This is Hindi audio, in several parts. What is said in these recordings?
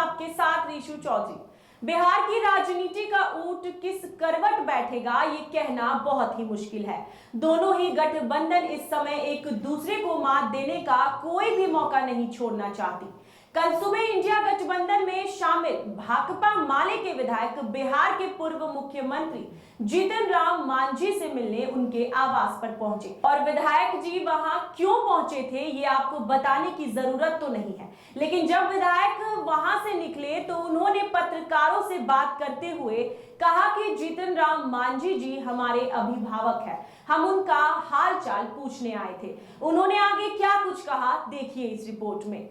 आपके साथ ऋषु चौधरी। बिहार की राजनीति का ऊंट किस करवट बैठेगा ये कहना बहुत ही मुश्किल है। दोनों ही गठबंधन इस समय एक दूसरे को मात देने का कोई भी मौका नहीं छोड़ना चाहती। कल सुबह इंडिया गठबंधन में शामिल भाकपा माले के विधायक बिहार के पूर्व मुख्यमंत्री जीतन राम मांझी से मिलने उनके आवास पर पहुंचे और विधायक जी वहां क्यों पहुंचे थे ये आपको बताने की जरूरत तो नहीं है, लेकिन जब विधायक वहां से निकले तो उन्होंने पत्रकारों से बात करते हुए कहा कि जीतन राम मांझी जी हमारे अभिभावक हैं, हम उनका हाल चाल पूछने आए थे। उन्होंने आगे क्या कुछ कहा देखिए इस रिपोर्ट में।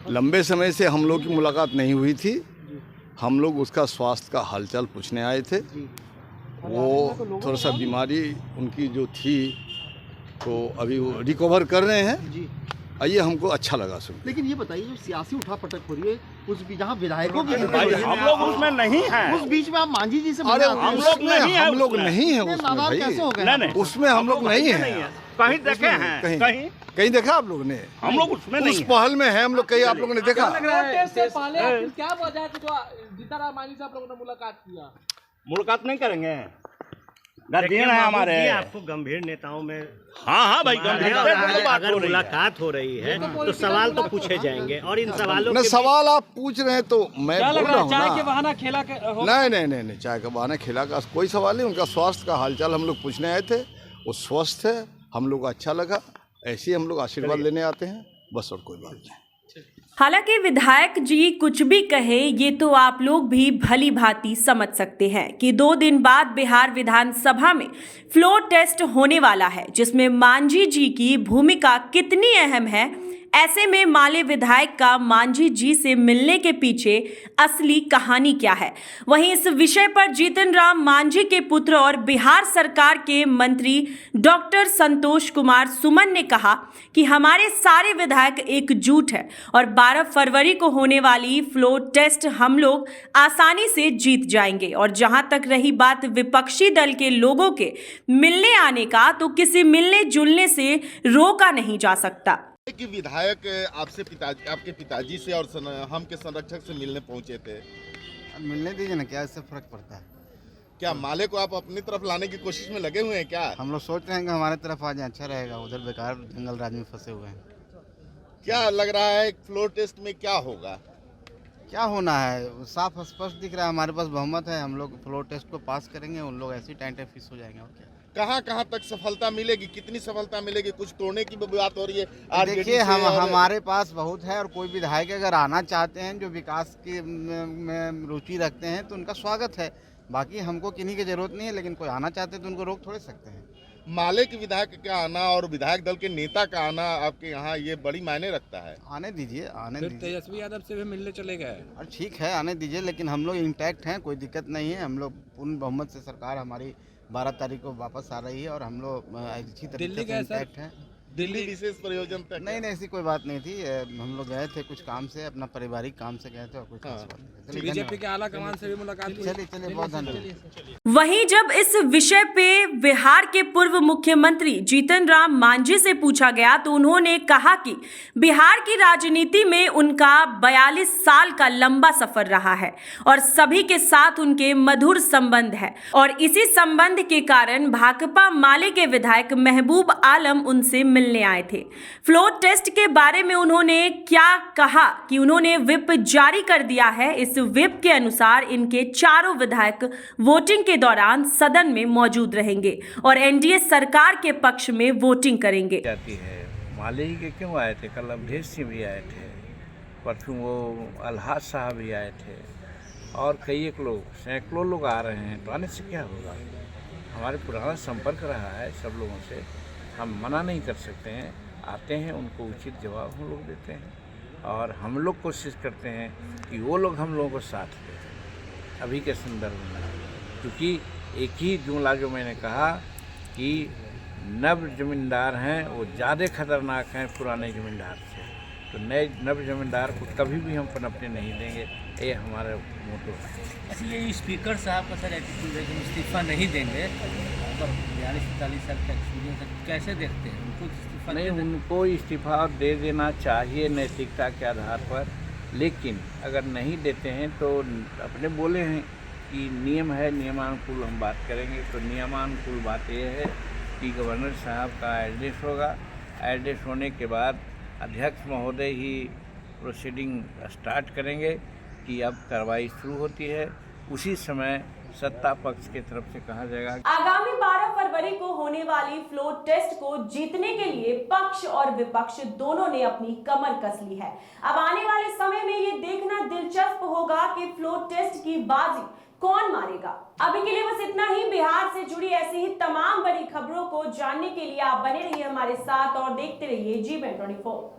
लंबे समय से हम लोग की मुलाकात नहीं हुई थी, हम लोग उसका स्वास्थ्य का हालचाल पूछने आए थे। वो थोड़ा सा बीमारी उनकी जो थी तो अभी वो रिकवर कर रहे हैं। ये हमको अच्छा लगा सुन। लेकिन ये बताइए जो सियासी उठापटक हो रही है उस जहाँ विधायकों की हम लोग उसमें नहीं हैं। उस बीच में आप मांझी जी से अरे हम लोग नहीं हैं, हम लोग नहीं हैं उसमें भाई। कैसे हो गए? उसमें हम लोग नहीं हैं। कहीं देखे हैं? कहीं देखा आप लोगों ने? हम लोग उसमें उस नहीं। पहल में है हम लोग, कहीं आप लोगों ने देखा? से पहले आखिर क्या वजह है जो जीतन राम मांझी से आप लोगों ने मुलाकात किया? मुलाकात नहीं करेंगे, गार्जियन है हमारे। आपको गंभीर नेताओं में हाँ भाई, गंभीर अगर मुलाकात हो रही है तो सवाल तो पूछे जाएंगे और इन सवालों न सवाल आप पूछ रहे हैं तो मैं बोल रहा हूँ चाय के ना। बहाना खेला नहीं, चाय का बहाना खेला का कोई सवाल नहीं। उनका स्वास्थ्य का हालचाल हम लोग पूछने आए थे, वो स्वस्थ है, हम लोग को अच्छा लगा। ऐसे ही हम लोग आशीर्वाद लेने आते हैं, बस और कोई बात नहीं। हालांकि विधायक जी कुछ भी कहे ये तो आप लोग भी भली भांति समझ सकते हैं कि 2 दिन बाद बिहार विधानसभा में फ्लोर टेस्ट होने वाला है, जिसमें मांझी जी की भूमिका कितनी अहम है। ऐसे में माले विधायक का मांझी जी से मिलने के पीछे असली कहानी क्या है। वहीं इस विषय पर जीतन राम मांझी के पुत्र और बिहार सरकार के मंत्री डॉक्टर संतोष कुमार सुमन ने कहा कि हमारे सारे विधायक एकजुट है और 12 फरवरी को होने वाली फ्लोर टेस्ट हम लोग आसानी से जीत जाएंगे। और जहां तक रही बात विपक्षी दल के लोगों के मिलने आने का, तो किसी मिलने जुलने से रोका नहीं जा सकता। कि विधायक आपके पिताजी से और हम के संरक्षक से मिलने पहुंचे थे। मिलने दीजिए ना, क्या इससे फर्क पड़ता है? क्या माले को आप अपनी तरफ लाने की कोशिश में लगे हुए हैं क्या? हम लोग सोच रहे हैं कि हमारे तरफ आ जाए, अच्छा रहेगा। उधर बेकार जंगल राज में फंसे हुए हैं। क्या लग रहा है फ्लोर टेस्ट में क्या होगा? क्या होना है, साफ स्पष्ट दिख रहा है। हमारे पास बहुमत है, हम लोग फ्लोर टेस्ट को पास करेंगे, उन लोग ऐसे ही टाइम फिक्स हो जाएंगे। और क्या, कहाँ तक सफलता मिलेगी, कितनी सफलता मिलेगी? कुछ तोड़ने की बात हो रही है। देखिए, हमारे पास बहुत है और कोई विधायक अगर आना चाहते हैं जो विकास की में रुचि रखते हैं तो उनका स्वागत है। बाकी हमको किन्हीं की जरूरत नहीं है, लेकिन कोई आना चाहते हैं तो उनको रोक थोड़े सकते हैं। माले के विधायक का आना और विधायक दल के नेता का आना आपके यहाँ ये बड़ी मायने रखता है। आने दीजिए, आने दीजिए। तेजस्वी यादव से भी मिलने चले गए। और ठीक है, आने दीजिए, लेकिन हम लोग इंटैक्ट हैं, कोई दिक्कत नहीं है। हम लोग पूर्ण बहुमत से सरकार हमारी 12 तारीख को वापस आ रही है और हम लोग अच्छी तरीके से इंटैक्ट हैं। दिल्ली विशेष प्रयोजन तक? नहीं, ऐसी कोई बात नहीं थी। हम लोग गए थे कुछ काम से, अपना पारिवारिक काम से गए थे और कुछ खास बात नहीं। बीजेपी के आला कमान से भी मुलाकात हुई। चलिए, बहुत धन्यवाद। वहीं जब इस विषय पे बिहार के पूर्व मुख्यमंत्री जीतन राम मांझी से पूछा गया तो उन्होंने कहा कि बिहार की राजनीति में उनका 42 साल का लंबा सफर रहा है और सभी के साथ उनके मधुर संबंध है और इसी संबंध के कारण भाकपा माले के विधायक महबूब आलम उनसे मिलने आए थे। फ्लोर टेस्ट के बारे में उन्होंने क्या कहा कि उन्होंने व्हिप जारी कर दिया है। इस व्हिप के अनुसार इनके चारों विधायक वोटिंग के दौरान सदन में मौजूद रहेंगे और एनडीए सरकार के पक्ष में वोटिंग करेंगे। जाती है। माले जी के क्यों आए थे? कल अवधेश सिंह भी आए थे, परसों वो अलहाज साहब भी आए थे और कई एक लोग, सैकड़ों लोग आ रहे हैं। तो आने से क्या होगा? हमारे पुराना संपर्क रहा है सब लोगों से, हम मना नहीं कर सकते हैं। आते हैं, उनको उचित जवाब हम लोग देते हैं और हम लोग कोशिश करते हैं कि वो लोग हम लोगों को साथ दें अभी के संदर्भ में। क्योंकि एक ही जुमला जो मैंने कहा कि नव जमींदार हैं वो ज़्यादा खतरनाक हैं पुराने जमींदार से, तो नए नव जमींदार को कभी भी हम पनपने नहीं देंगे, ये हमारा मोटो है। ये स्पीकर साहब का सर एटीट्यूड है कि इस्तीफा नहीं देंगे, 42-43 साल का एक्सपीरियंस है, कैसे देखते हैं उनको? इस्तीफा नहीं, उनको इस्तीफा दे देना चाहिए नैतिकता के आधार पर। लेकिन अगर नहीं देते हैं तो अपने बोले हैं कि नियम है, नियमानुकूल हम बात करेंगे। तो नियमानुकूल बात यह है कि गवर्नर साहब का एड्रेस होगा। एड्रेस होने के बाद अध्यक्ष महोदय ही प्रोसीडिंग स्टार्ट करेंगे कि अब कार्रवाई शुरू होती है। उसी समय सत्ता पक्ष की तरफ से कहा जाएगा। आगामी 12 फरवरी को होने वाली फ्लोर टेस्ट को जीतने के लिए पक्ष और विपक्ष दोनों ने अपनी कमर कस ली है। अब आने वाले समय में ये देखना दिलचस्प होगा कि फ्लोर टेस्ट की बाजी कौन मारेगा। अभी के लिए बस इतना ही। बिहार से जुड़ी ऐसी ही तमाम बड़ी खबरों को जानने के लिए आप बने रहिए हमारे साथ और देखते रहिए G24।